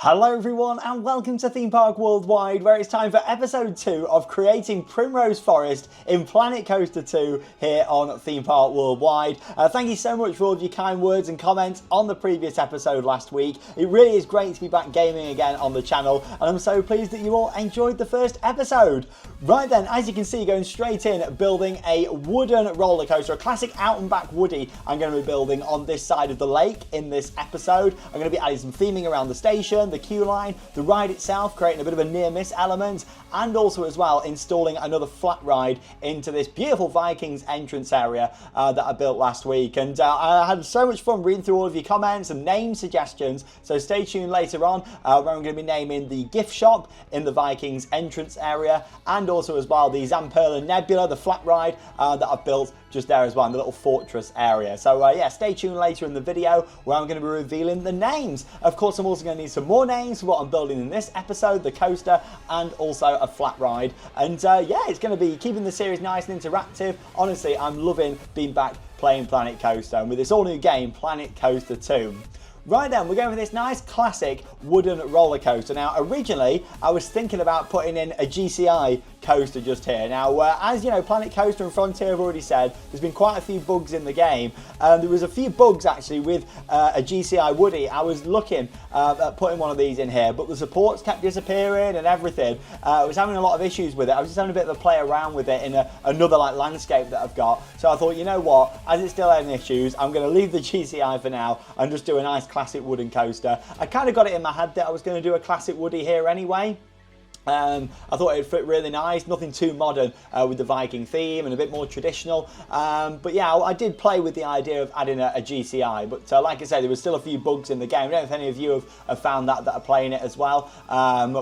Hello everyone and welcome to Theme Park Worldwide, where it's time for episode 2 of creating Primrose Forest in Planet Coaster 2 here on Theme Park Worldwide. Thank you so much for all of your kind words and comments on the previous episode last week. It really is great to be back gaming again on the channel, and I'm so pleased that you all enjoyed the first episode. Right then, as you can see, going straight in, building a wooden roller coaster, a classic out and back woody I'm going to be building on this side of the lake in this episode. I'm going to be adding some theming around the station, the queue line, the ride itself, creating a bit of a near miss element, and also as well installing another flat ride into this beautiful Vikings entrance area that I built last week. And I had so much fun reading through all of your comments and name suggestions, so stay tuned later on where I'm going to be naming the gift shop in the Vikings entrance area, and also as well the Zamperla Nebula, the flat ride that I've built just there as well in the little fortress area. So yeah, stay tuned later in the video where I'm going to be revealing the names. Of course, I'm also going to need some more names for what I'm building in this episode, the coaster and also a flat ride. And yeah, it's going to be keeping the series nice and interactive. Honestly, I'm loving being back playing Planet Coaster, and with this all new game, Planet Coaster 2. Right then, we're going for this nice classic wooden roller coaster. Now, originally, I was thinking about putting in a GCI coaster just here. Now, as you know, Planet Coaster and Frontier have already said, there's been quite a few bugs in the game. There was a few bugs, actually, with a GCI Woody. I was looking at putting one of these in here, but the supports kept disappearing and everything. I was having a lot of issues with it. I was just having a bit of a play around with it in another like landscape that I've got. So I thought, you know what, as it's still having issues, I'm going to leave the GCI for now and just do a nice classic wooden coaster. I kind of got it in my head that I was going to do a classic Woody here anyway. I thought it'd fit really nice, nothing too modern with the Viking theme and a bit more traditional. But yeah, I did play with the idea of adding a GCI, but like I said, there was still a few bugs in the game. I don't know if any of you have found that are playing it as well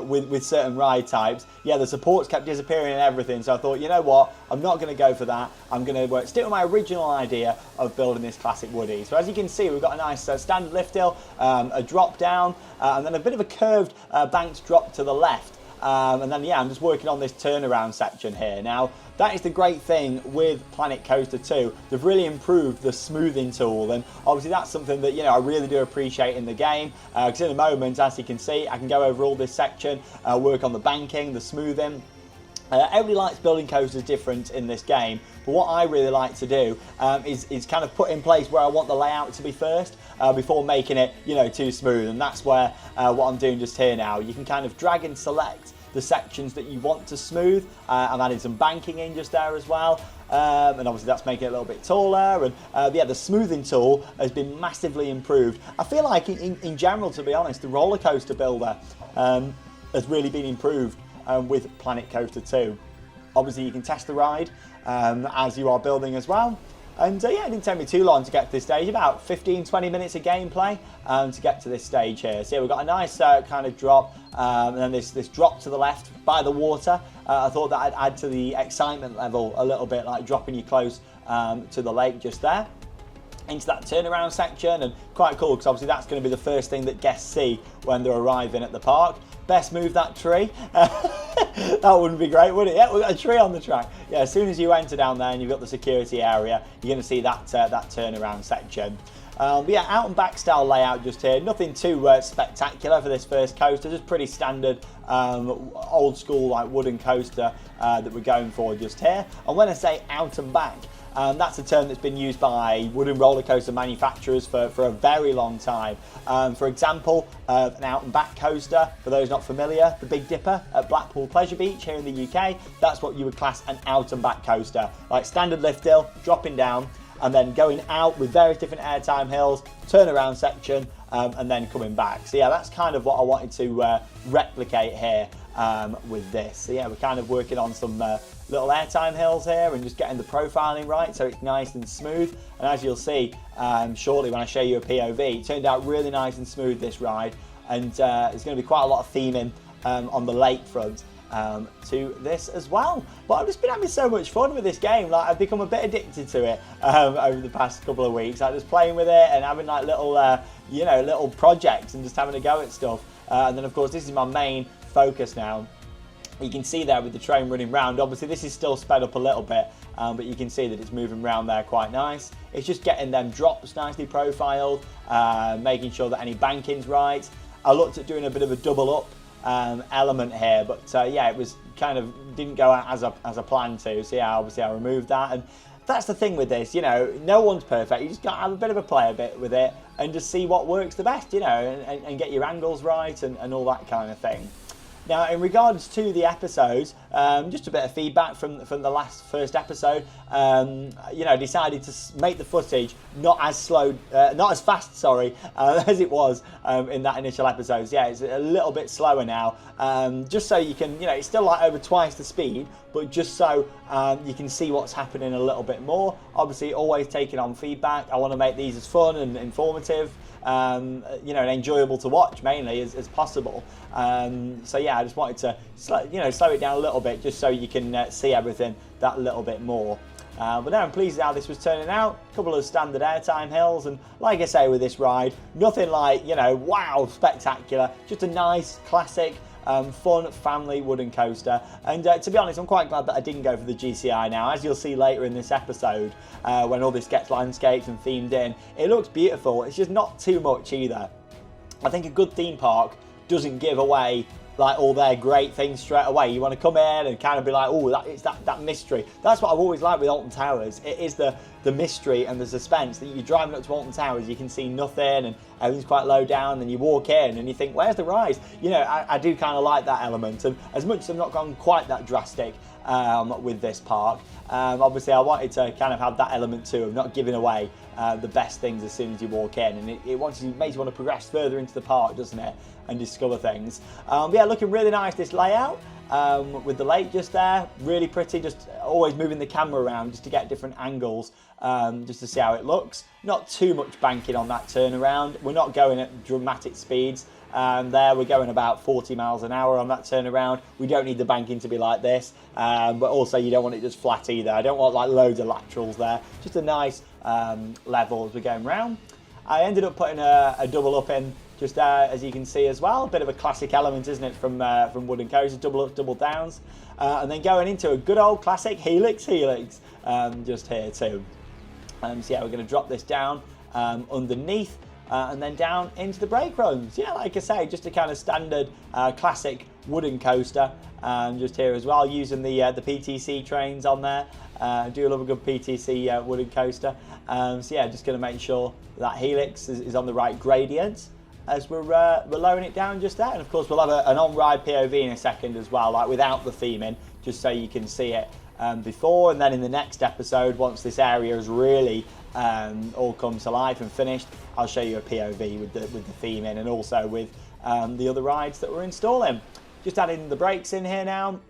with certain ride types. Yeah, the supports kept disappearing and everything, so I thought, you know what, I'm not going to go for that. I'm going to stick with my original idea of building this classic Woody. So as you can see, we've got a nice standard lift hill, a drop down, and then a bit of a curved banked drop to the left. And then yeah, I'm just working on this turnaround section here. Now, that is the great thing with Planet Coaster 2. They've really improved the smoothing tool, and obviously that's something that, you know, I really do appreciate in the game. Because in a moment, as you can see, I can go over all this section, work on the banking, the smoothing. Everybody likes building coasters different in this game, but what I really like to do is kind of put in place where I want the layout to be first before making it, you know, too smooth. And that's where what I'm doing just here now. You can kind of drag and select the sections that you want to smooth. I'm adding some banking in just there as well. And obviously that's making it a little bit taller, and yeah, the smoothing tool has been massively improved. I feel like in general, to be honest, the roller coaster builder has really been improved with Planet Coaster 2. Obviously you can test the ride as you are building as well. And yeah, it didn't take me too long to get to this stage, about 15-20 minutes of gameplay to get to this stage here. So yeah, we've got a nice kind of drop, and then this drop to the left by the water. I thought that I'd add to the excitement level a little bit, like dropping you close to the lake just there. Into that turnaround section, and quite cool because obviously that's going to be the first thing that guests see when they're arriving at the park. Best move that tree. That wouldn't be great, would it? Yeah, we've got a tree on the track. Yeah, as soon as you enter down there and you've got the security area, you're going to see that that turnaround section. But yeah, out and back style layout just here. Nothing too spectacular for this first coaster. Just pretty standard, old school like wooden coaster that we're going for just here. And when I say out and back, that's a term that's been used by wooden roller coaster manufacturers for a very long time. For example, an out and back coaster, for those not familiar, the Big Dipper at Blackpool Pleasure Beach here in the UK, that's what you would class an out and back coaster. Like standard lift hill, dropping down, and then going out with various different airtime hills, turnaround section, and then coming back. So yeah, that's kind of what I wanted to replicate here with this. So yeah, we're kind of working on some little airtime hills here and just getting the profiling right so it's nice and smooth. And as you'll see shortly when I show you a POV, it turned out really nice and smooth, this ride. And there's going to be quite a lot of theming on the lakefront to this as well. But I've just been having so much fun with this game. Like, I've become a bit addicted to it over the past couple of weeks. Like, just playing with it and having like little you know, little projects and just having a go at stuff. And then of course this is my main focus now. You can see there with the train running round. Obviously this is still sped up a little bit, but you can see that it's moving around there quite nice. It's just getting them drops nicely profiled, making sure that any banking's right, I looked at doing a bit of a double up element here, but yeah, it was kind of didn't go out as I planned to. So yeah, obviously I removed that, and that's the thing with this, you know, no one's perfect. You just got to have a bit of a play a bit with it and just see what works the best, you know, and get your angles right and all that kind of thing. Now, in regards to the episodes, just a bit of feedback from the first episode. You know, decided to make the footage not as fast, sorry, as it was in that initial episode. So, yeah, it's a little bit slower now, just so you can, you know, it's still like over twice the speed, but just so you can see what's happening a little bit more. Obviously, always taking on feedback. I want to make these as fun and informative, you know, and enjoyable to watch mainly as possible. So yeah, I just wanted to slow it down a little bit just so you can see everything that little bit more. But no, I'm pleased with how this was turning out. A couple of standard airtime hills, and like I say with this ride, nothing like, you know, wow, spectacular. Just a nice, classic, fun family wooden coaster. And to be honest, I'm quite glad that I didn't go for the GCI now. As you'll see later in this episode, when all this gets landscaped and themed in, it looks beautiful. It's just not too much either. I think a good theme park doesn't give away like all their great things straight away. You want to come in and kind of be like, oh, it's that mystery. That's what I've always liked with Alton Towers. It is the mystery and the suspense that you're driving up to Alton Towers, you can see nothing and everything's quite low down, and you walk in and you think, where's the rise? You know, I do kind of like that element, and as much as I've not gone quite that drastic with this park, obviously I wanted to kind of have that element too of not giving away the best things as soon as you walk in, and it makes you want to progress further into the park, doesn't it, and discover things. But yeah, looking really nice, this layout. With the lake just there, really pretty, just always moving the camera around just to get different angles, just to see how it looks. Not too much banking on that turnaround. We're not going at dramatic speeds. There we're going about 40 miles an hour on that turnaround. We don't need the banking to be like this, but also you don't want it just flat either. I don't want like loads of laterals there, just a nice level as we're going round. I ended up putting a double up in just as you can see as well. A bit of a classic element, isn't it, from wooden coasters, double ups, double downs, and then going into a good old classic helix just here too. So yeah, we're going to drop this down underneath and then down into the brake runs. Yeah, like I say, just a kind of standard classic wooden coaster, just here as well, using the PTC trains on there. Do love a good PTC wooden coaster. So yeah, just going to make sure that helix is on the right gradient as we're lowering it down just there. And of course we'll have an on-ride POV in a second as well, like without the theming, just so you can see it before, and then in the next episode, once this area has really all come to life and finished, I'll show you a POV with the theme in, and also with the other rides that we're installing. Just adding the brakes in here now,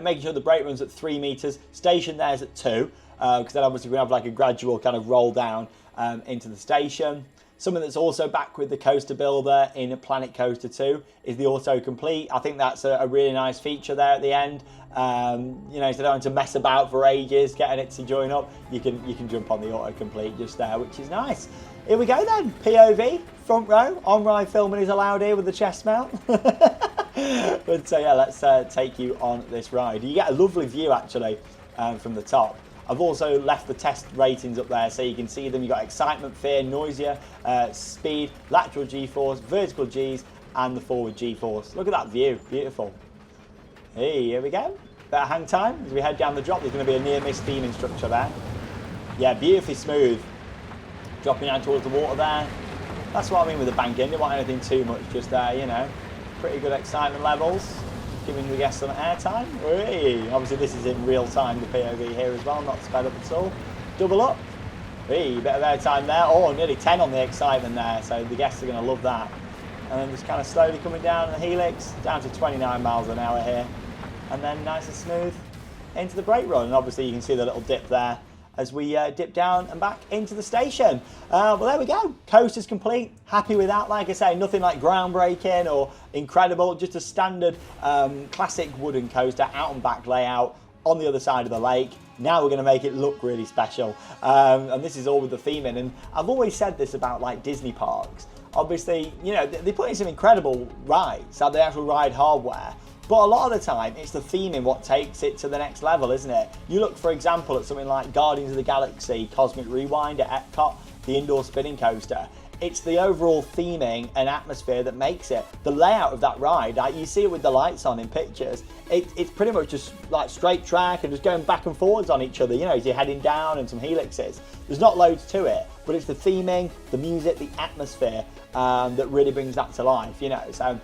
making sure the brake run's at 3 meters, station there's at 2, because then obviously we have like a gradual kind of roll down into the station. Something that's also back with the coaster builder in Planet Coaster 2 is the autocomplete. I think that's a really nice feature there at the end. You know, instead of having to mess about for ages getting it to join up, you can jump on the autocomplete just there, which is nice. Here we go then, POV, front row, on-ride filming is allowed here with the chest mount. But yeah, let's take you on this ride. You get a lovely view actually from the top. I've also left the test ratings up there so you can see them. You've got excitement, fear, nausea, speed, lateral G-force, vertical Gs, and the forward G-force. Look at that view, beautiful. Hey, here we go. Better hang time as we head down the drop. There's going to be a near-miss theming structure there. Yeah, beautifully smooth. Dropping down towards the water there. That's what I mean with the banking. Didn't want anything too much, just there, you know. Pretty good excitement levels. Giving the guests some airtime. Hey, obviously this is in real time, the POV here as well, not sped up at all. Double up. Hey, bit of airtime there. Oh, nearly 10 on the excitement there, so the guests are going to love that. And then just kind of slowly coming down the helix, down to 29 miles an hour here. And then nice and smooth into the brake run. And obviously you can see the little dip there as we dip down and back into the station. Well, there we go. Coaster's complete. Happy with that. Like I say, nothing like groundbreaking or incredible. Just a standard classic wooden coaster, out and back layout on the other side of the lake. Now we're going to make it look really special. And this is all with the theming. And I've always said this about like Disney parks. Obviously, you know, they put in some incredible rides, like the actual ride hardware. But a lot of the time, it's the theming what takes it to the next level, isn't it? You look, for example, at something like Guardians of the Galaxy Cosmic Rewind at Epcot, the indoor spinning coaster. it's the overall theming and atmosphere that makes it. The layout of that ride, like you see it with the lights on in pictures, it's pretty much just like straight track and just going back and forwards on each other, you know, as you're heading down, and some helixes. There's not loads to it, but it's the theming, the music, the atmosphere that really brings that to life, you know. So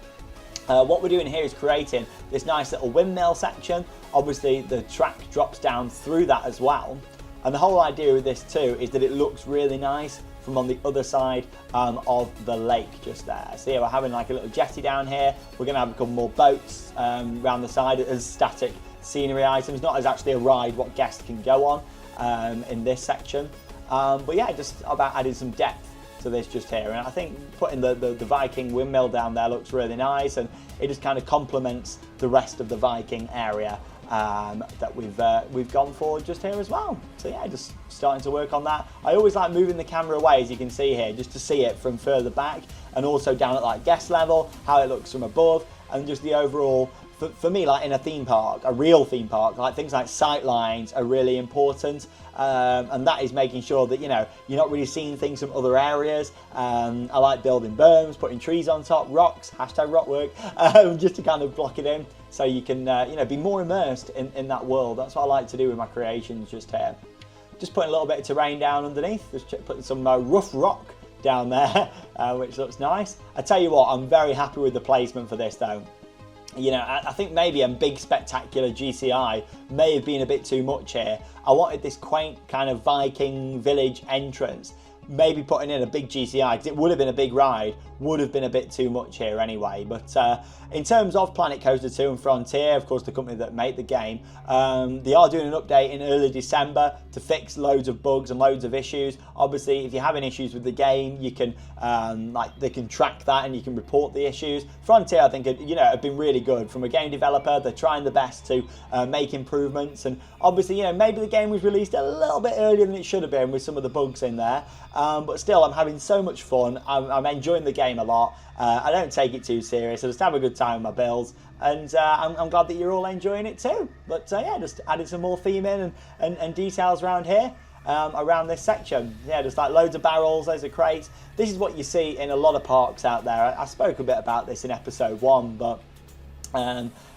what we're doing here is creating this nice little windmill section. Obviously the track drops down through that as well. And the whole idea with this too is that it looks really nice from on the other side of the lake just there. So yeah, we're having like a little jetty down here. We're gonna have a couple more boats around the side as static scenery items, not as actually a ride what guests can go on in this section. But yeah, just about adding some depth to this just here. And I think putting the Viking windmill down there looks really nice, and it just kind of complements the rest of the Viking area that we've gone for just here as well. So yeah, just starting to work on that. I always like moving the camera away, as you can see here, just to see it from further back, and also down at like guest level, how it looks from above, and just the overall, for me, like in a theme park, a real theme park, like things like sight lines are really important. And that is making sure that, you know, you're not really seeing things from other areas. I like building berms, putting trees on top, rocks, hashtag rock work, just to kind of block it in, so you can, you know, be more immersed in that world. That's what I like to do with my creations just here. Just putting a little bit of terrain down underneath, just putting some rough rock down there, which looks nice. I tell you what, I'm very happy with the placement for this though. You know, I think maybe a big spectacular GCI may have been a bit too much here. I wanted this quaint kind of Viking village entrance. Maybe putting in a big GCI, because it would have been a big ride, would have been a bit too much here anyway. But in terms of Planet Coaster 2 and Frontier, of course the company that made the game, they are doing an update in early December to fix loads of bugs and loads of issues. Obviously, if you're having issues with the game, you can they can track that and you can report the issues. Frontier, I think, you know, have been really good from a game developer. They're trying the best to make improvements, and obviously, you know, maybe the game was released a little bit earlier than it should have been with some of the bugs in there. But still, I'm having so much fun. I'm enjoying the game a lot. I don't take it too serious. I just have a good time with my builds, and I'm glad that you're all enjoying it too. But yeah, just adding some more theming and details around here, around this section. Yeah, just like loads of barrels, loads of crates. This is what you see in a lot of parks out there. I spoke a bit about this in episode 1, but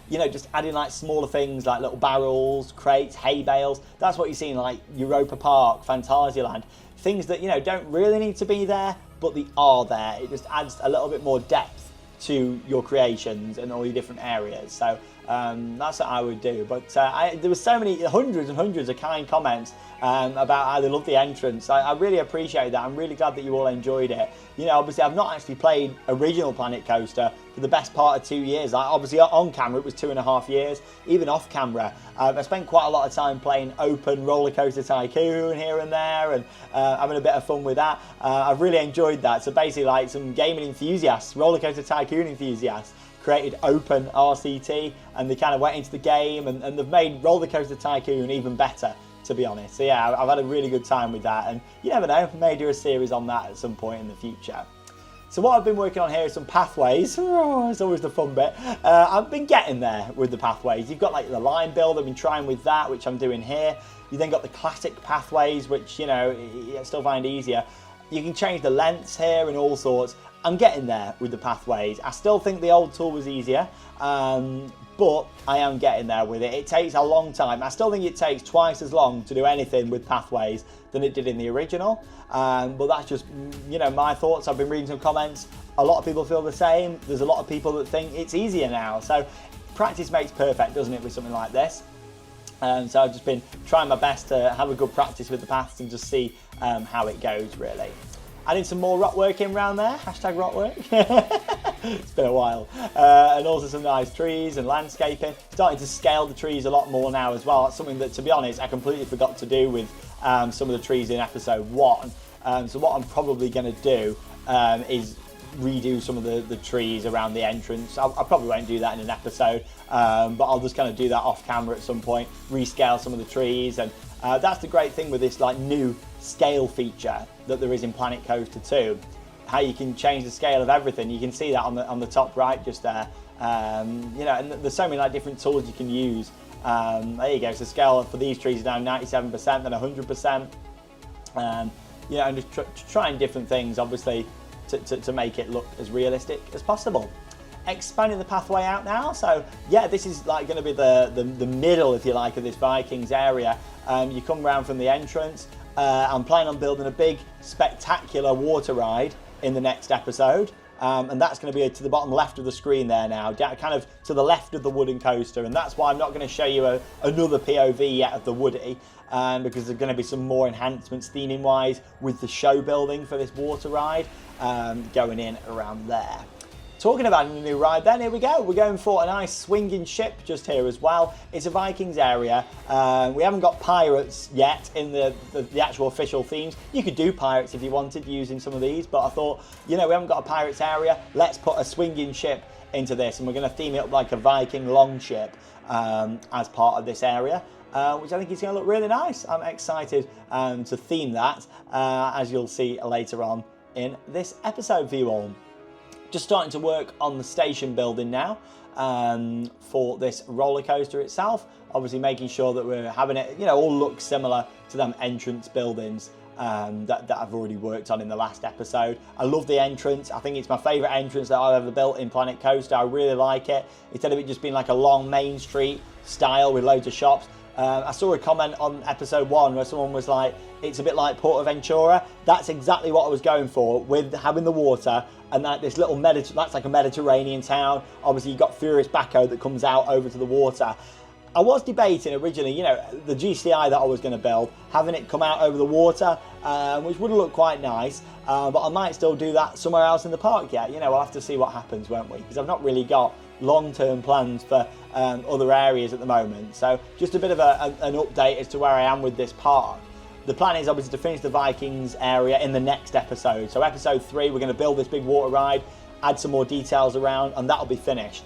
you know, just adding like smaller things like little barrels, crates, hay bales. That's what you see in like Europa Park, Phantasialand. Things that, you know, don't really need to be there, but they are there. It just adds a little bit more depth to your creations and all your different areas. So that's what I would do. But there were so many, hundreds and hundreds of kind comments about how they love the entrance. I really appreciate that. I'm really glad that you all enjoyed it. You know, obviously I've not actually played original Planet Coaster for the best part of 2 years. Like, obviously on camera it was 2.5 years. Even off camera, I spent quite a lot of time playing open Roller Coaster Tycoon here and there, and having a bit of fun with that. I've really enjoyed that. So basically, like, some gaming enthusiasts, Roller Coaster Tycoon enthusiasts, created open RCT, and they kind of went into the game, and they've made Roller Coaster Tycoon even better, to be honest. So yeah, I've had a really good time with that, and you never know, I may do a series on that at some point in the future. So what I've been working on here is some pathways. Oh, it's always the fun bit. I've been getting there with the pathways. You've got like the line build, I've been trying with that, which I'm doing here. You then got the classic pathways, which, you know, you still find easier. You can change the lengths here and all sorts. I'm getting there with the pathways. I still think the old tool was easier, but I am getting there with it. It takes a long time. I still think it takes twice as long to do anything with pathways than it did in the original. But that's just, you know, my thoughts. I've been reading some comments. A lot of people feel the same. There's a lot of people that think it's easier now. So practice makes perfect, doesn't it, with something like this? So I've just been trying my best to have a good practice with the paths and just see how it goes, really. Adding some more rock work in around there, hashtag rock work. It's been a while. And also some nice trees and landscaping. Starting to scale the trees a lot more now as well. That's something that, to be honest, I completely forgot to do with some of the trees in episode 1. So what I'm probably going to do is redo some of the trees around the entrance. I probably won't do that in an episode, but I'll just kind of do that off camera at some point, rescale some of the trees. And that's the great thing with this like new scale feature that there is in Planet Coaster 2, how you can change the scale of everything. You can see that on the top right just there. You know, and there's so many like different tools you can use. There you go. So scale for these trees is now 97%, then 100%. You know, and just trying different things. Obviously, to make it look as realistic as possible. Expanding the pathway out now, so yeah, this is like going to be the middle, if you like, of this Vikings area. You come around from the entrance. I'm planning on building a big spectacular water ride in the next episode, and that's going to be to the bottom left of the screen there now, kind of to the left of the wooden coaster, and that's why I'm not going to show you another POV yet of the Woody, because there's going to be some more enhancements theming wise with the show building for this water ride going in around there. Talking about a new ride then, here we go. We're going for a nice swinging ship just here as well. It's a Vikings area. We haven't got pirates yet in the actual official themes. You could do pirates if you wanted using some of these, but I thought, you know, we haven't got a pirates area. Let's put a swinging ship into this, and we're going to theme it up like a Viking longship as part of this area. Which I think is going to look really nice. I'm excited to theme that, as you'll see later on in this episode for you all. Just starting to work on the station building now for this roller coaster itself. Obviously making sure that we're having it, you know, all look similar to them entrance buildings that I've already worked on in the last episode. I love the entrance. I think it's my favourite entrance that I've ever built in Planet Coaster. I really like it. Instead of it just being like a long main street style with loads of shops. I saw a comment on episode 1 where someone was like, it's a bit like Portaventura. That's exactly what I was going for, with having the water and that this little that's like a Mediterranean town. Obviously you've got Furious Baco that comes out over to the water. I was debating originally, you know, the GCI that I was going to build, having it come out over the water, which would look quite nice, but I might still do that somewhere else in the park yet. You know, we'll have to see what happens, won't we? Because I've not really got long-term plans for other areas at the moment. So just a bit of an update as to where I am with this park. The plan is obviously to finish the Vikings area in the next episode. So episode 3, we're going to build this big water ride, add some more details around, and that'll be finished.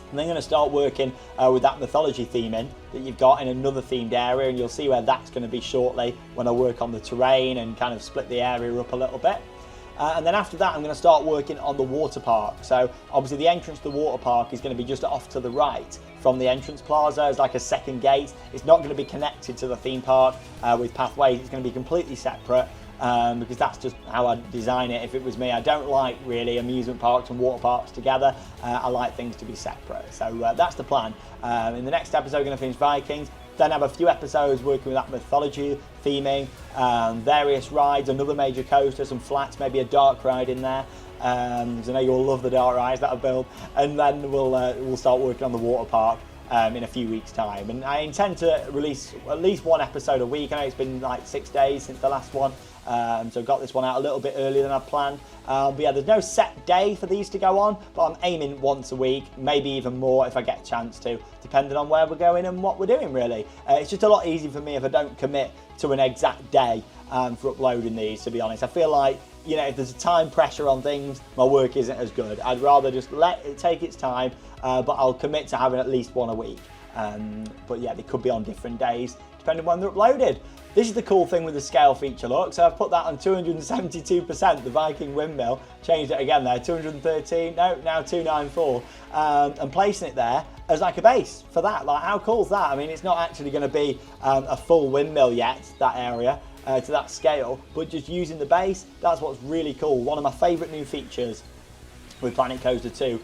And then I'm going to start working with that mythology theming that you've got in another themed area, and you'll see where that's going to be shortly when I work on the terrain and kind of split the area up a little bit. And then after that, I'm going to start working on the water park. So obviously the entrance to the water park is going to be just off to the right from the entrance plaza. It's like a second gate. It's not going to be connected to the theme park with pathways. It's going to be completely separate because that's just how I design it. If it was me, I don't like really amusement parks and water parks together. I like things to be separate. So that's the plan. In the next episode, we're going to finish Vikings. Then have a few episodes working with that mythology theming, various rides, another major coaster, some flats, maybe a dark ride in there. Because I know you'll love the dark rides that I build. And then we'll start working on the water park in a few weeks' time. And I intend to release at least one episode a week. I know it's been like 6 days since the last one. So got this one out a little bit earlier than I planned. But yeah, there's no set day for these to go on, but I'm aiming once a week, maybe even more if I get a chance to, depending on where we're going and what we're doing really. It's just a lot easier for me if I don't commit to an exact day for uploading these, to be honest. I feel like, you know, if there's a time pressure on things, my work isn't as good. I'd rather just let it take its time, but I'll commit to having at least one a week. But yeah, they could be on different days, depending on when they're uploaded. This is the cool thing with the scale feature look. So I've put that on 272%, the Viking windmill. Changed it again there, 213, no, now 294. And placing it there as like a base for that. Like, how cool is that? I mean, it's not actually going to be a full windmill yet, that area, to that scale, but just using the base, that's what's really cool. One of my favourite new features with Planet Coaster 2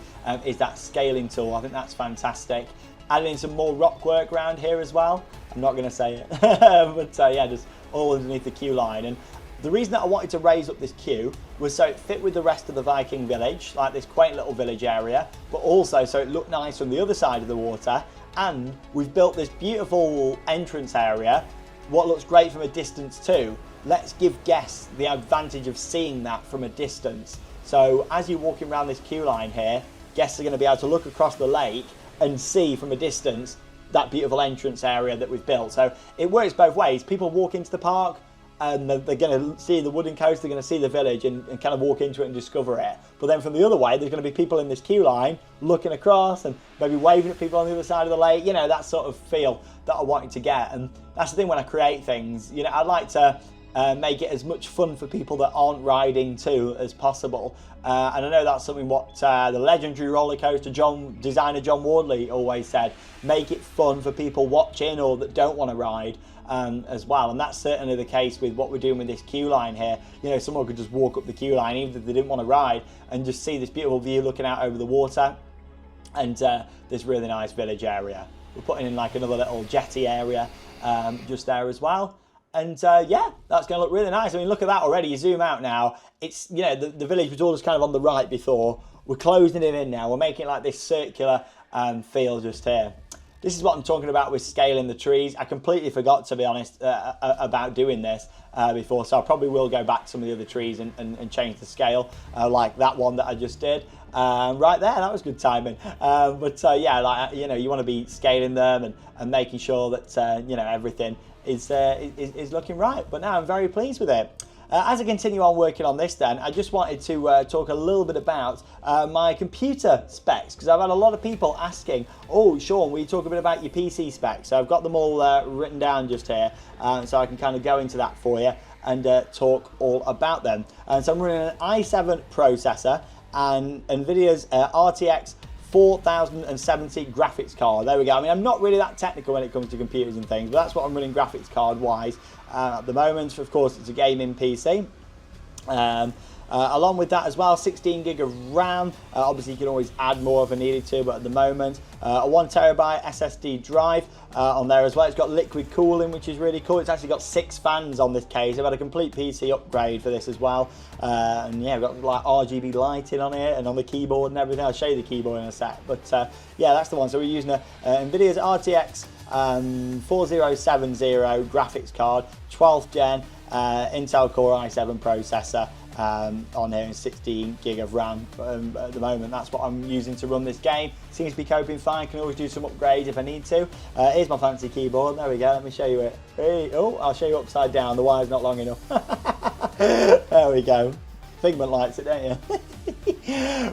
is that scaling tool. I think that's fantastic. Adding in some more rock work around here as well. I'm not going to say it, but yeah, just all underneath the queue line. And the reason that I wanted to raise up this queue was so it fit with the rest of the Viking village, like this quaint little village area, but also so it looked nice from the other side of the water. And we've built this beautiful entrance area, what looks great from a distance too. Let's give guests the advantage of seeing that from a distance. So as you're walking around this queue line here, guests are going to be able to look across the lake and see from a distance that beautiful entrance area that we've built. So it works both ways. People walk into the park and they're going to see the wooden coast, they're going to see the village and kind of walk into it and discover it. But then from the other way, there's going to be people in this queue line looking across and maybe waving at people on the other side of the lake, you know, that sort of feel that I wanted to get. And that's the thing when I create things, you know, I'd like to make it as much fun for people that aren't riding too as possible. And I know that's something what the legendary roller coaster designer John Wardley always said, make it fun for people watching or that don't want to ride as well. And that's certainly the case with what we're doing with this queue line here. You know, someone could just walk up the queue line even if they didn't want to ride and just see this beautiful view looking out over the water and this really nice village area. We're putting in like another little jetty area just there as well. And yeah, that's going to look really nice. I mean, look at that already. You zoom out now. It's, you know, the village was all just kind of on the right before. We're closing it in now. We're making like this circular feel just here. This is what I'm talking about with scaling the trees. I completely forgot, to be honest, about doing this before. So I probably will go back to some of the other trees and change the scale like that one that I just did. Right there, that was good timing. But yeah, like, you know, you want to be scaling them and making sure that, you know, everything is looking right. But now I'm very pleased with it. As I continue on working on this then, I just wanted to talk a little bit about my computer specs, because I've had a lot of people asking, oh Sean, will you talk a bit about your PC specs? So I've got them all written down just here, so I can kind of go into that for you and talk all about them. So I'm running an i7 processor and NVIDIA's RTX 4070 graphics card. There we go. I mean, I'm not really that technical when it comes to computers and things, but that's what I'm running graphics card wise at the moment. Of course, it's a gaming PC. Along with that as well, 16 gig of RAM. Obviously, you can always add more if I needed to, but at the moment, a 1 terabyte SSD drive on there as well. It's got liquid cooling, which is really cool. It's actually got 6 fans on this case. I've had a complete PC upgrade for this as well. And yeah, I've got like RGB lighting on it and on the keyboard and everything. I'll show you the keyboard in a sec. But yeah, that's the one. So we're using a NVIDIA's RTX 4070 graphics card, 12th gen, Intel Core i7 processor. On here, and 16 gig of RAM at the moment. That's what I'm using to run this game. Seems to be coping fine. Can always do some upgrades if I need to. Here's my fancy keyboard. There we go. Let me show you it. Hey, oh, I'll show you upside down. The wire's not long enough. There we go. Figment lights it, don't you?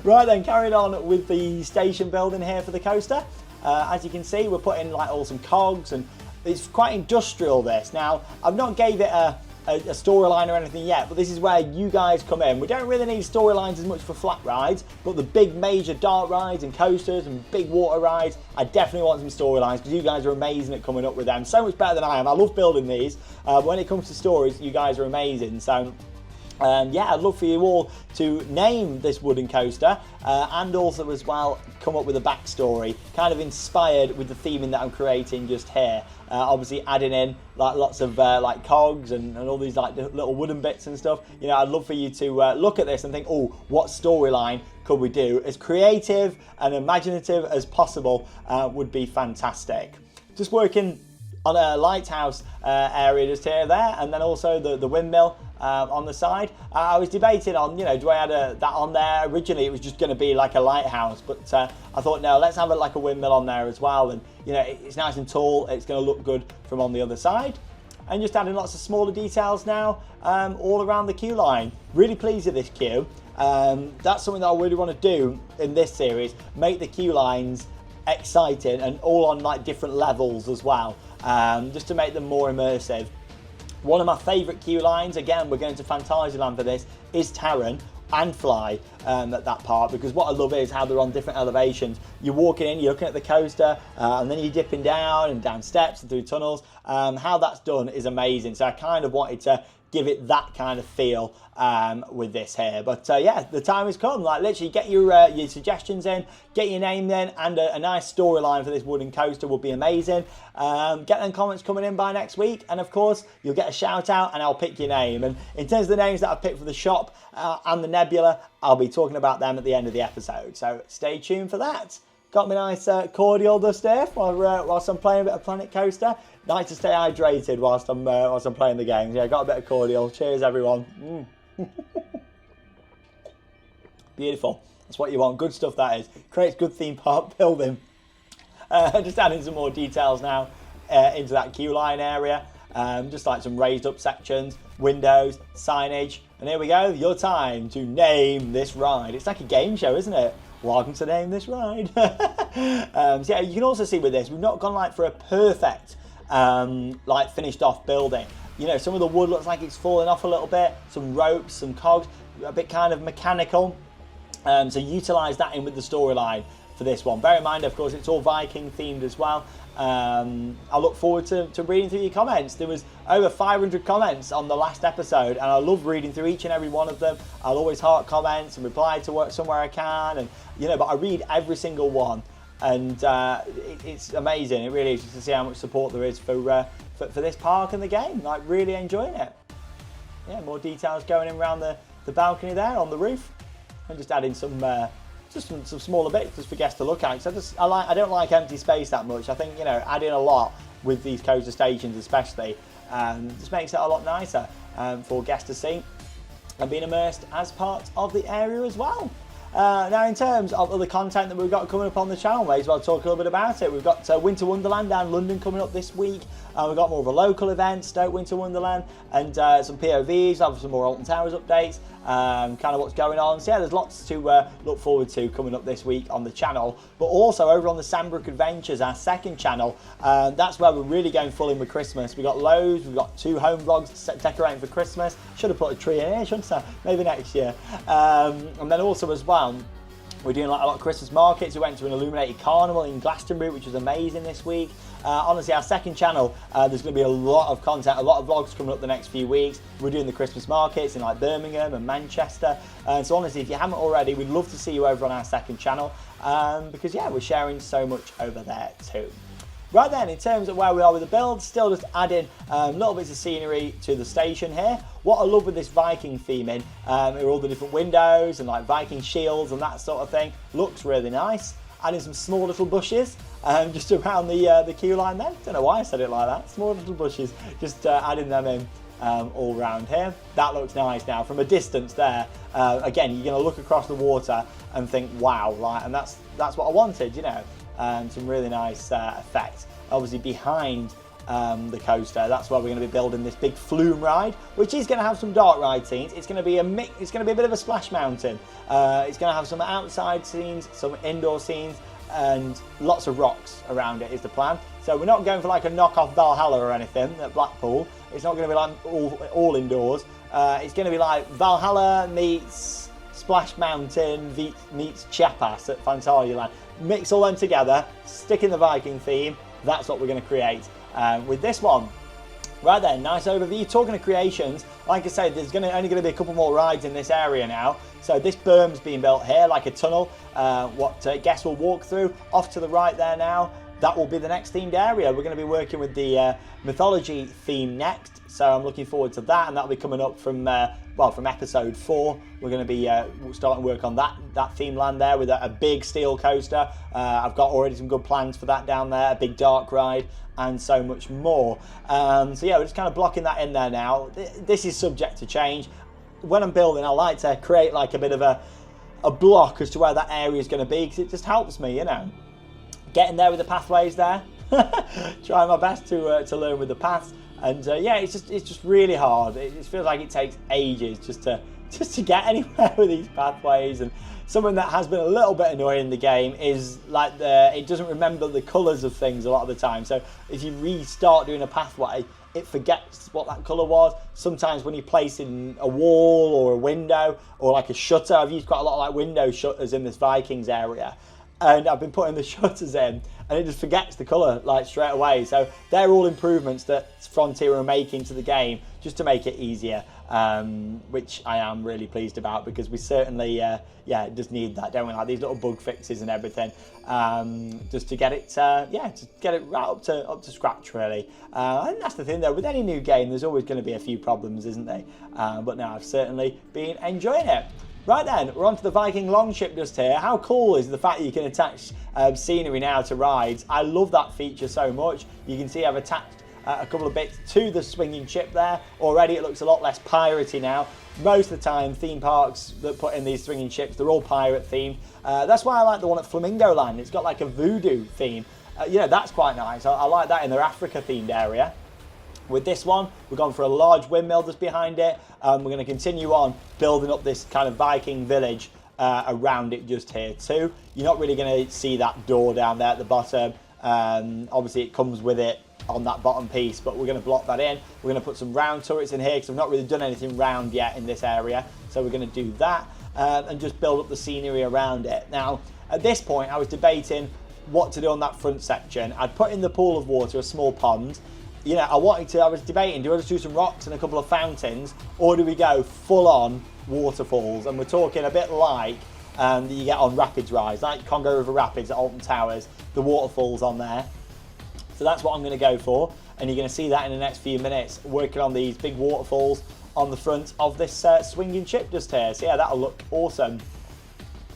Right then, carried on with the station building here for the coaster. As you can see, we're putting like all some cogs, and it's quite industrial this. Now, I've not gave it a storyline or anything yet, but this is where you guys come in. We don't really need storylines as much for flat rides, but the big major dark rides and coasters and big water rides, I definitely want some storylines, because you guys are amazing at coming up with them. So much better than I am. I love building these. When it comes to stories, you guys are amazing. So yeah, I'd love for you all to name this wooden coaster and also as well come up with a backstory, kind of inspired with the theming that I'm creating just here. Obviously adding in like lots of like cogs and all these like little wooden bits and stuff. You know, I'd love for you to look at this and think, oh, what storyline could we do? As creative and imaginative as possible would be fantastic. Just working on a lighthouse area just here there, and then also the windmill on the side. I was debating on, you know, do I add that on there? Originally it was just going to be like a lighthouse, but I thought no, let's have it like a windmill on there as well. And you know, it's nice and tall, it's going to look good from on the other side. And just adding lots of smaller details now all around the queue line. Really pleased with this queue. That's something that I really want to do in this series, make the queue lines exciting and all on like different levels as well, just to make them more immersive. One of my favourite queue lines, again we're going to Fantasyland for this, is Taron and Fly at that part, because what I love is how they're on different elevations. You're walking in, you're looking at the coaster, and then you're dipping down and down steps and through tunnels. How that's done is amazing, so I kind of wanted to give it that kind of feel with this here. But yeah, the time has come. Like literally get your suggestions in, get your name in, and a nice storyline for this wooden coaster would be amazing. Get them comments coming in by next week, and of course you'll get a shout out and I'll pick your name. And in terms of the names that I've picked for the shop and the nebula, I'll be talking about them at the end of the episode, so stay tuned for that. Got me nice cordial just there whilst I'm playing a bit of Planet Coaster. Nice to stay hydrated whilst I'm playing the games. Yeah, got a bit of cordial. Cheers, everyone. Beautiful. That's what you want. Good stuff, that is. Creates good theme park building. Just adding some more details now into that queue line area. Just like some raised up sections, windows, signage. And here we go. Your time to name this ride. It's like a game show, isn't it? Welcome to Name This Ride. So yeah, you can also see with this, we've not gone like for a perfect like finished off building. You know, some of the wood looks like it's falling off a little bit, some ropes, some cogs, a bit kind of mechanical. So utilise that in with the storyline for this one. Bear in mind, of course, it's all Viking themed as well. I look forward to reading through your comments. There was over 500 comments on the last episode, and I love reading through each and every one of them. I'll always heart comments and reply to work somewhere I can, and you know, but I read every single one, and it's amazing. It really is, just to see how much support there is for this park and the game. Like, really enjoying it. Yeah, more details going in around the balcony there on the roof, and just adding some smaller bits just for guests to look at. So I don't like empty space that much. I think, you know, adding a lot with these coaster stations especially just makes it a lot nicer for guests to see and being immersed as part of the area as well. Now, in terms of other content that we've got coming up on the channel, may as well talk a little bit about it. We've got Winter Wonderland down in London coming up this week. We've got more of a local event, Stoke Winter Wonderland, and some POVs, have some more Alton Towers updates, kind of what's going on. So yeah, there's lots to look forward to coming up this week on the channel. But also over on the Sandbrook Adventures, our second channel, that's where we're really going full in with Christmas. We've got loads, we've got 2 home vlogs decorating for Christmas. Should have put a tree in here, shouldn't I? Maybe next year. And then also as well, we're doing like a lot of Christmas markets. We went to an illuminated carnival in Glastonbury, which was amazing this week. Honestly, our second channel, there's going to be a lot of content, a lot of vlogs coming up the next few weeks. We're doing the Christmas markets in like Birmingham and Manchester. So honestly, if you haven't already, we'd love to see you over on our second channel because yeah, we're sharing so much over there too. Right then, in terms of where we are with the build, still just adding little bits of scenery to the station here. What I love with this Viking theming are all the different windows and like Viking shields and that sort of thing. Looks really nice. Adding some small little bushes just around the queue line there. Don't know why I said it like that. Small little bushes, just adding them in all around here. That looks nice now. From a distance there, again, you're going to look across the water and think, wow, like, and that's what I wanted, you know. Some really nice effects. Obviously behind the coaster, that's where we're going to be building this big flume ride, which is going to have some dark ride scenes. It's going to be a mix. It's going to be a bit of a splash mountain. It's going to have some outside scenes, some indoor scenes, and lots of rocks around it is the plan. So we're not going for like a knockoff Valhalla or anything at Blackpool. It's not going to be like all indoors. It's going to be like Valhalla meets Splash Mountain meets Chiapas at Fantasyland. Mix all them together, stick in the Viking theme. That's what we're going to create with this one. Right then, nice overview. Talking of creations, like I said, there's only going to be a couple more rides in this area now. So this berm's being built here, like a tunnel, what guests will walk through. Off to the right there now, that will be the next themed area. We're going to be working with the mythology theme next. So I'm looking forward to that, and that'll be coming up from from episode 4. We're going to be starting work on that theme land there with a big steel coaster. I've got already some good plans for that down there, a big dark ride, and so much more. So yeah, we're just kind of blocking that in there now. This is subject to change. When I'm building, I like to create like a bit of a block as to where that area is going to be, because it just helps me, you know, getting there with the pathways there. Trying my best to learn with the paths. And yeah, it's just really hard. It just feels like it takes ages just to get anywhere with these pathways. And something that has been a little bit annoying in the game is like it doesn't remember the colours of things a lot of the time. So if you restart doing a pathway, it forgets what that colour was. Sometimes when you place in a wall or a window or like a shutter, I've used quite a lot of like window shutters in this Vikings area. And I've been putting the shutters in and it just forgets the colour like straight away. So they're all improvements that Frontier are making to the game just to make it easier, which I am really pleased about, because we certainly just need that, don't we? Like these little bug fixes and everything, just to get it to get it right up to scratch really. And that's the thing though, with any new game there's always going to be a few problems, isn't there? But now I've certainly been enjoying it. Right then, we're on to the Viking Longship just here. How cool is the fact that you can attach scenery now to rides? I love that feature so much. You can see I've attached a couple of bits to the swinging ship there. Already it looks a lot less piratey now. Most of the time, theme parks that put in these swinging ships, they're all pirate themed. That's why I like the one at Flamingo Land. It's got like a voodoo theme. You know, that's quite nice. I like that in their Africa themed area. With this one, we've gone for a large windmill just behind it. We're going to continue on building up this kind of Viking village around it just here too. You're not really going to see that door down there at the bottom. Obviously, it comes with it on that bottom piece, but we're going to block that in. We're going to put some round turrets in here because I've not really done anything round yet in this area, so we're going to do that and just build up the scenery around it. Now at this point I was debating what to do on that front section. I'd put in the pool of water, a small pond. You know, I was debating, do I just do some rocks and a couple of fountains, or do we go full on waterfalls? And we're talking a bit like that you get on Rapids Rise, like Congo River Rapids at Alton Towers, the waterfalls on there. So that's what I'm going to go for, and you're going to see that in the next few minutes, working on these big waterfalls on the front of this swinging ship just here. So yeah, that'll look awesome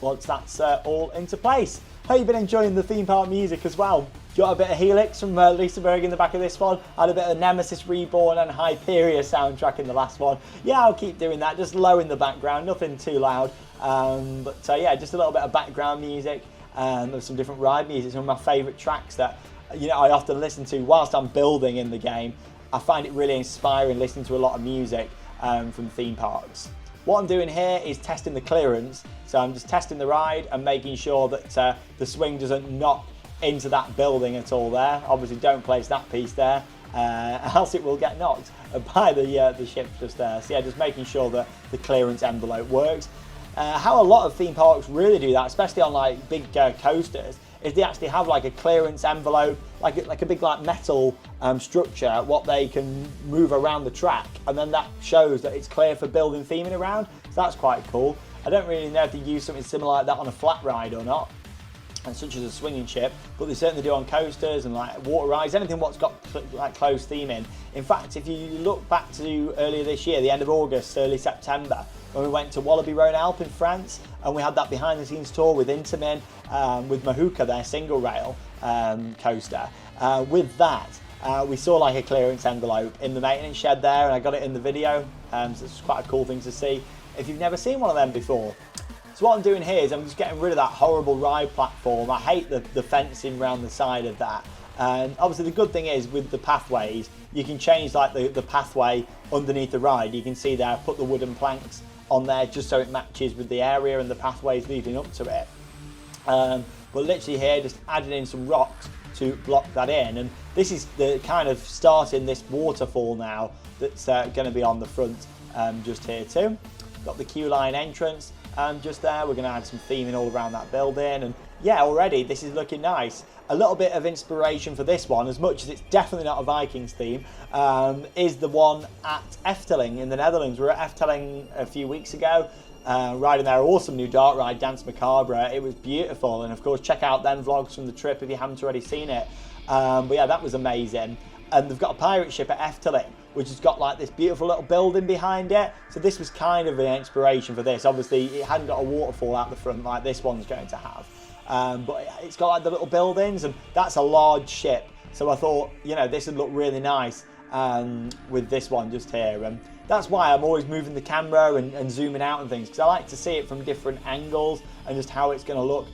once that's all into place. Hope you've been enjoying the theme park music as well. Got a bit of Helix from Lisa Berg in the back of this one. I had a bit of Nemesis Reborn and Hyperia soundtrack in the last one. Yeah, I'll keep doing that, just low in the background, nothing too loud. Yeah, just a little bit of background music of some different ride music. Some of my favourite tracks that I often listen to whilst I'm building in the game. I find it really inspiring listening to a lot of music from theme parks. What I'm doing here is testing the clearance. So I'm just testing the ride and making sure that the swing doesn't knock into that building at all there. Obviously don't place that piece there, else it will get knocked by the ship just there. So yeah, just making sure that the clearance envelope works. How a lot of theme parks really do that, especially on like big coasters, is they actually have like a clearance envelope, like a big like metal structure, what they can move around the track, and then that shows that it's clear for building theming around. So that's quite cool. I don't really know if they use something similar like that on a flat ride or not, and such as a swinging ship, but they certainly do on coasters and like water rides, anything what's got like close theming. In fact, if you look back to earlier this year, the end of August, early September, when we went to Walibi Rhone Alp in France, and we had that behind the scenes tour with Intamin, with Mahuka, their single rail coaster. With that, we saw like a clearance envelope in the maintenance shed there, and I got it in the video, so it's quite a cool thing to see if you've never seen one of them before. So what I'm doing here is I'm just getting rid of that horrible ride platform. I hate the fencing around the side of that. And obviously the good thing is with the pathways, you can change like the pathway underneath the ride. You can see there, I put the wooden planks on there just so it matches with the area and the pathways leading up to it. But literally here, just adding in some rocks to block that in. And this is the kind of starting this waterfall now that's going to be on the front just here too. Got the queue line entrance. Just there, we're going to add some theming all around that building, and yeah, already this is looking nice. A little bit of inspiration for this one, as much as it's definitely not a Vikings theme, is the one at Efteling in the Netherlands. We were at Efteling a few weeks ago, riding their awesome new dark ride, Dance Macabre. It was beautiful, and of course check out them vlogs from the trip if you haven't already seen it. But yeah, that was amazing. And they've got a pirate ship at Efteling, which has got like this beautiful little building behind it. So this was kind of an inspiration for this. Obviously it hadn't got a waterfall out the front like this one's going to have. But it's got like the little buildings, and that's a large ship. So I thought, this would look really nice with this one just here. And that's why I'm always moving the camera and zooming out and things, because I like to see it from different angles and just how it's going to look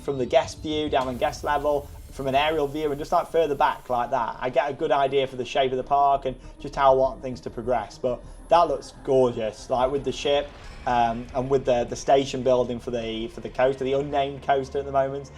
from the guest view, down on guest level, from an aerial view, and just like further back like that. I get a good idea for the shape of the park and just how I want things to progress. But that looks gorgeous, like with the ship and with the station building for the coaster, the unnamed coaster at the moment.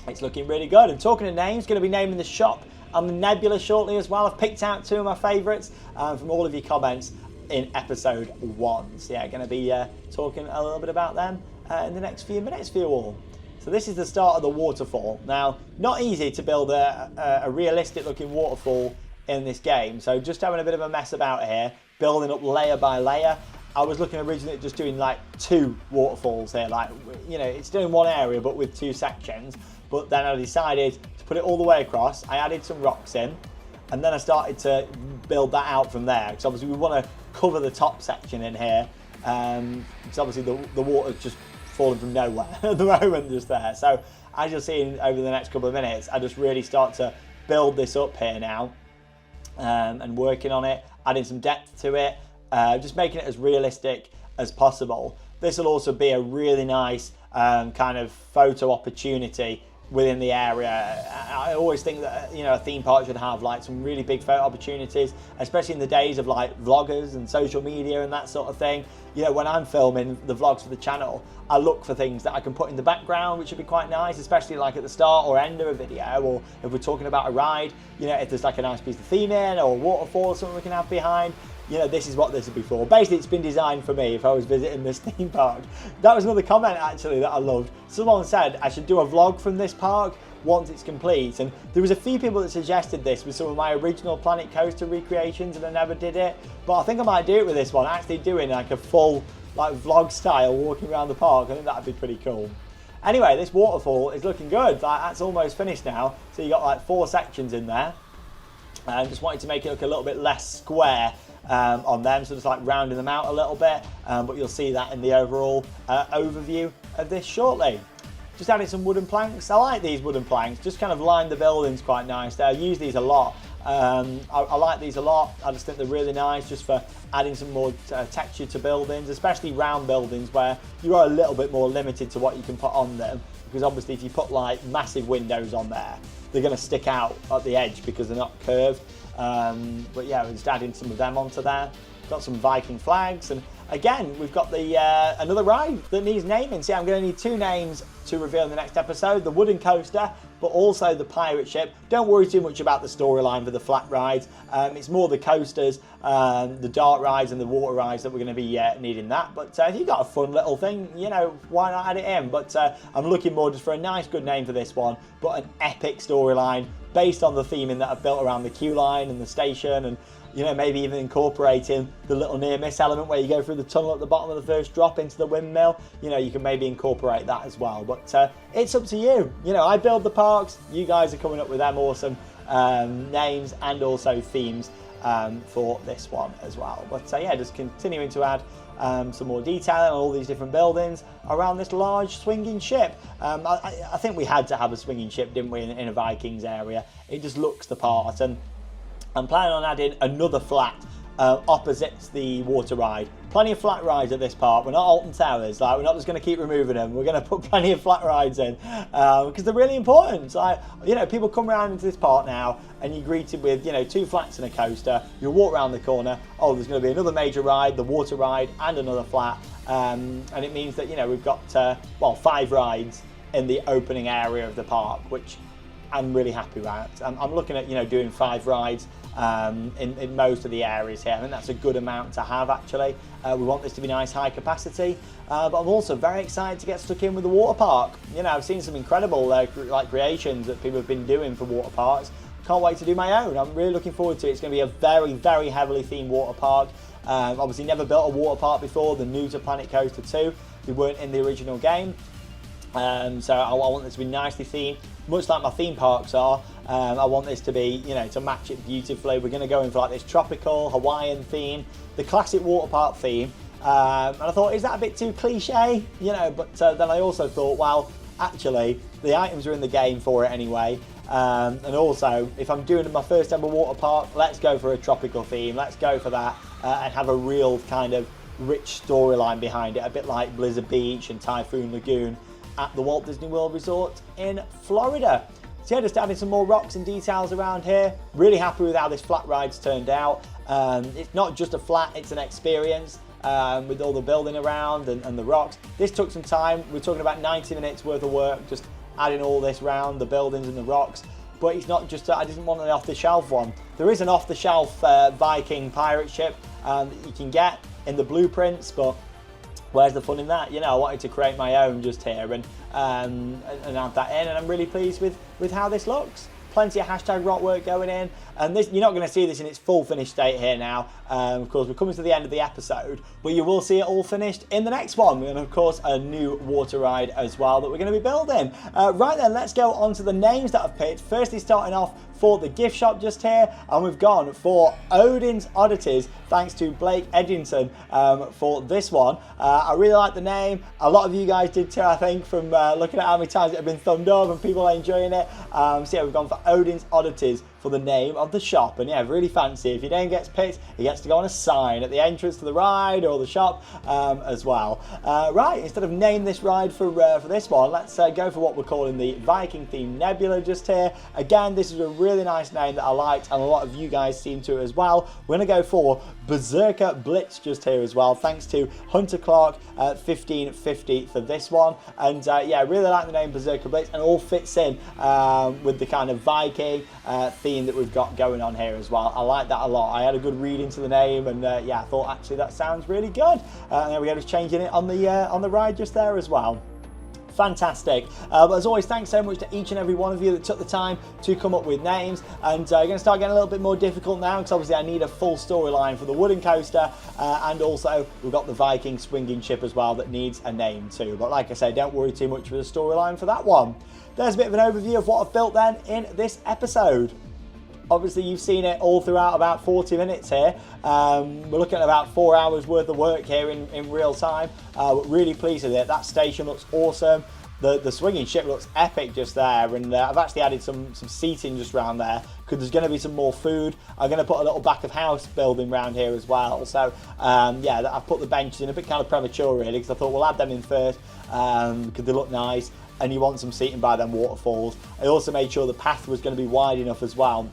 It's looking really good. And talking of names, going to be naming the shop and the Nebula shortly as well. I've picked out two of my favourites from all of your comments in episode 1. So yeah, going to be talking a little bit about them in the next few minutes for you all. So this is the start of the waterfall. Now, not easy to build a realistic looking waterfall in this game. So just having a bit of a mess about here, building up layer by layer. I was looking originally at just doing like 2 waterfalls here, like, it's doing one area but with 2 sections. But then I decided to put it all the way across. I added some rocks in, and then I started to build that out from there. Because obviously we want to cover the top section in here. Because obviously the water's just falling from nowhere at the moment just there. So as you'll see over the next couple of minutes, I just really start to build this up here now and working on it, adding some depth to it, just making it as realistic as possible. This will also be a really nice kind of photo opportunity within the area. I always think that a theme park should have like some really big photo opportunities, especially in the days of like vloggers and social media and that sort of thing. you know, when I'm filming the vlogs for the channel, I look for things that I can put in the background, which would be quite nice, especially like at the start or end of a video, or if we're talking about a ride, you know, if there's like a nice piece of theming or a waterfall or something we can have behind. You know, this is what this would be for. Basically, it's been designed for me if I was visiting this theme park. That was another comment, actually, that I loved. Someone said I should do a vlog from this park once it's complete. And there was a few people that suggested this with some of my original Planet Coaster recreations, and I never did it. But I think I might do it with this one, actually doing like a full like vlog style walking around the park. I think that'd be pretty cool. Anyway, this waterfall is looking good. Like, that's almost finished now. So you got like 4 sections in there. And just wanted to make it look a little bit less square on them, so just like rounding them out a little bit, but you'll see that in the overall overview of this shortly. Just adding some wooden planks. I like these wooden planks, just kind of line the buildings quite nice. I use these a lot. I like these a lot. I just think they're really nice just for adding some more texture to buildings, especially round buildings where you are a little bit more limited to what you can put on them, because obviously if you put like massive windows on there, they're going to stick out at the edge because they're not curved. But yeah, we're just adding some of them onto there. Got some Viking flags, and again we've got the another ride that needs naming. See, I'm going to need 2 names to reveal in the next episode: the wooden coaster, but also the pirate ship. Don't worry too much about the storyline for the flat rides. It's more the coasters, the dark rides and the water rides that we're going to be needing that. But if you've got a fun little thing, you know, why not add it in? But I'm looking more just for a nice good name for this one, but an epic storyline based on the theming that I've built around the queue line and the station, and you know, maybe even incorporating the little near miss element where you go through the tunnel at the bottom of the first drop into the windmill. You know, you can maybe incorporate that as well. But it's up to you. You know, I build the parks. You guys are coming up with them awesome names and also themes for this one as well. But yeah, just continuing to add some more detail on all these different buildings around this large swinging ship. I think we had to have a swinging ship, didn't we, in a Vikings area. It just looks the part, and I'm planning on adding another flat opposite the water ride. Plenty of flat rides at this park. We're not Alton Towers. Like, we're not just going to keep removing them. We're going to put plenty of flat rides in because they're really important. Like, you know, people come around into this park now and you're greeted with, you know, 2 flats and a coaster. You'll walk around the corner. Oh, there's going to be another major ride, the water ride, and another flat. And it means that, you know, we've got, well, 5 rides in the opening area of the park, which I'm really happy about. I'm looking at, you know, doing 5 rides in most of the areas here. I think that's a good amount to have, actually. We want this to be nice high capacity, but I'm also very excited to get stuck in with the water park. You know, I've seen some incredible like creations that people have been doing for water parks. Can't wait to do my own. I'm really looking forward to it. It's going to be a very, very heavily themed water park. Obviously never built a water park before. They're new to Planet Coaster 2. They weren't in the original game. So I want this to be nicely themed, much like my theme parks are. I want this to be, you know, to match it beautifully. We're going to go in for like this tropical Hawaiian theme, the classic water park theme. And I thought, is that a bit too cliche? You know, but then I also thought, well, actually, the items are in the game for it anyway. And also, if I'm doing my first ever water park, let's go for a tropical theme. Let's go for that and have a real kind of rich storyline behind it, a bit like Blizzard Beach and Typhoon Lagoon at the Walt Disney World Resort in Florida. So yeah, just adding some more rocks and details around here. Really happy with how this flat ride's turned out. It's not just a flat, it's an experience with all the building around and the rocks. This took some time. We're talking about 90 minutes worth of work, just adding all this around the buildings and the rocks. But it's not just, I didn't want an off-the-shelf one. There is an off-the-shelf Viking pirate ship that you can get in the blueprints, but where's the fun in that? You know, I wanted to create my own just here and add that in, and I'm really pleased with how this looks. Plenty of hashtag rock work going in, and this, you're not going to see this in its full finished state here now. Of course, we're coming to the end of the episode, but you will see it all finished in the next one, and of course a new water ride as well that we're going to be building. Right then, let's go on to the names that I've picked. Firstly, starting off for the gift shop just here, and we've gone for Odin's Oddities, thanks to Blake Edgington for this one. I really like the name. A lot of you guys did too, I think, from looking at how many times it had been thumbed up and people are enjoying it. So yeah, we've gone for Odin's Oddities for the name of the shop, and yeah, really fancy. If your name gets picked, it gets to go on a sign at the entrance to the ride or the shop as well. Right, instead of name this ride for this one, let's go for what we're calling the Viking themed Nebula just here. Again, this is a really nice name that I liked, and a lot of you guys seem to as well. We're going to go for Berserker Blitz just here as well, thanks to Hunter Clark 1550 for this one. And yeah, I really like the name Berserker Blitz, and all fits in with the kind of Viking theme that we've got going on here as well. I like that a lot. I had a good read into the name, and yeah, I thought actually that sounds really good. And there we go, just changing it on the ride just there as well. Fantastic. But as always, thanks so much to each and every one of you that took the time to come up with names. And going to start getting a little bit more difficult now, because obviously I need a full storyline for the wooden coaster, and also we've got the Viking swinging ship as well that needs a name too. But like I say, don't worry too much for the storyline for that one. There's a bit of an overview of what I've built then in this episode. Obviously, you've seen it all throughout about 40 minutes here. We're looking at about 4 hours worth of work here in real time. But really pleased with it. That station looks awesome. The swinging ship looks epic just there. And I've actually added some seating just around there, because there's going to be some more food. I'm going to put a little back of house building around here as well. So yeah, I've put the benches in a bit kind of premature really, because I thought we'll add them in first, because they look nice. And you want some seating by them waterfalls. I also made sure the path was going to be wide enough as well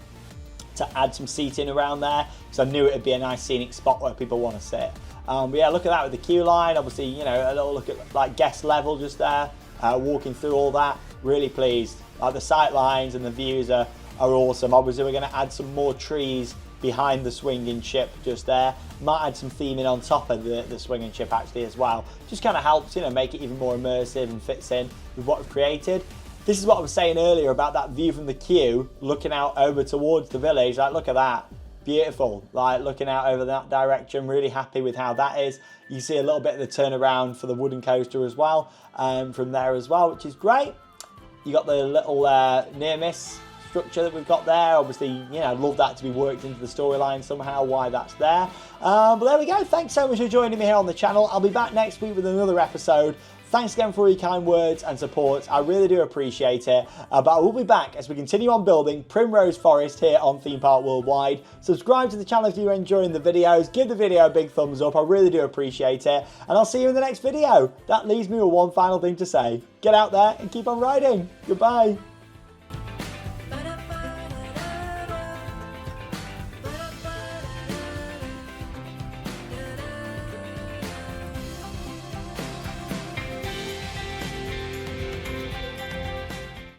to add some seating around there, because I knew it would be a nice scenic spot where people want to sit. But yeah, look at that with the queue line. Obviously, you know, a little look at like guest level just there, walking through all that. Really pleased. Like the sight lines and the views are awesome. Obviously, we're going to add some more trees behind the swinging ship just there. Might add some theming on top of the swinging ship actually as well. Just kind of helps, you know, make it even more immersive and fits in with what we've created. This is what I was saying earlier about that view from the queue, looking out over towards the village. Like, look at that. Beautiful. Like, looking out over that direction. Really happy with how that is. You see a little bit of the turnaround for the wooden coaster as well, from there as well, which is great. You got the little near-miss structure that we've got there. Obviously, you know, I'd love that to be worked into the storyline somehow, why that's there. But there we go. Thanks so much for joining me here on the channel. I'll be back next week with another episode. Thanks again for all your kind words and support. I really do appreciate it. But I will be back as we continue on building Primrose Forest here on Theme Park Worldwide. Subscribe to the channel if you're enjoying the videos. Give the video a big thumbs up. I really do appreciate it. And I'll see you in the next video. That leaves me with one final thing to say. Get out there and keep on riding. Goodbye.